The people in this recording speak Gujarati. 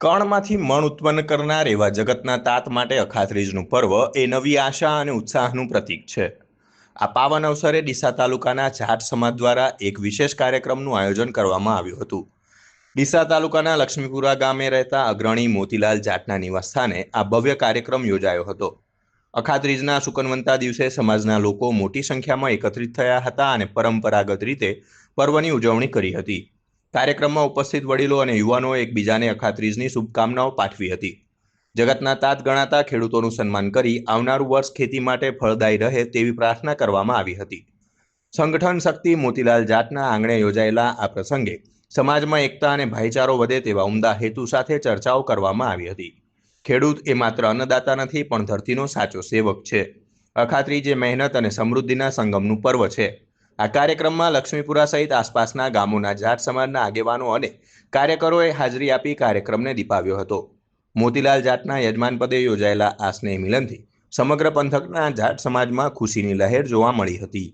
કણમાંથી મણ ઉત્પન્ન કરનાર એવા જગતના તાત માટે અખાત્રીજનું પર્વ એ નવી આશા અને ઉત્સાહનું પ્રતીક છે. આ પાવન અવસરે ડીસા તાલુકાના જાટ સમાજ દ્વારા એક વિશેષ કાર્યક્રમનું આયોજન કરવામાં આવ્યું હતું. ડીસા તાલુકાના લક્ષ્મીપુરા ગામે રહેતા અગ્રણી મોતીલાલ જાટના નિવાસસ્થાને આ ભવ્ય કાર્યક્રમ યોજાયો હતો. અખાત્રીજના શુકનવંતા દિવસે સમાજના લોકો મોટી સંખ્યામાં એકત્રિત થયા હતા અને પરંપરાગત રીતે પર્વની ઉજવણી કરી હતી. કાર્યક્રમમાં ઉપસ્થિત વડીલો અને યુવાનોએ એકબીજાને અખાત્રીજની શુભકામનાઓ પાઠવી હતી. જગતના તાત ગણાતા ખેડૂતોનું સન્માન કરી આવનારું વર્ષ ખેતી માટે ફળદાયી રહે તેવી પ્રાર્થના કરવામાં આવી હતી. સંગઠન શક્તિ મોતીલાલ જાટના આંગણે યોજાયેલા આ પ્રસંગે સમાજમાં એકતા અને ભાઈચારો વધે તેવા ઉમદા હેતુ સાથે ચર્ચાઓ કરવામાં આવી હતી. ખેડૂત એ માત્ર અન્નદાતા નથી પણ ધરતીનો સાચો સેવક છે. અખાત્રીજ એ મહેનત અને સમૃદ્ધિના સંગમનું પર્વ છે. આ કાર્યક્રમમાં લક્ષ્મીપુરા સહિત આસપાસના ગામોના જાટ સમાજના આગેવાનો અને કાર્યકરોએ હાજરી આપી કાર્યક્રમને દીપાવ્યો હતો. મોતીલાલ જાટના યજમાન પદે યોજાયેલા આ સ્નેહ મિલનથી સમગ્ર પંથકના જાટ સમાજમાં ખુશીની લહેર જોવા મળી હતી.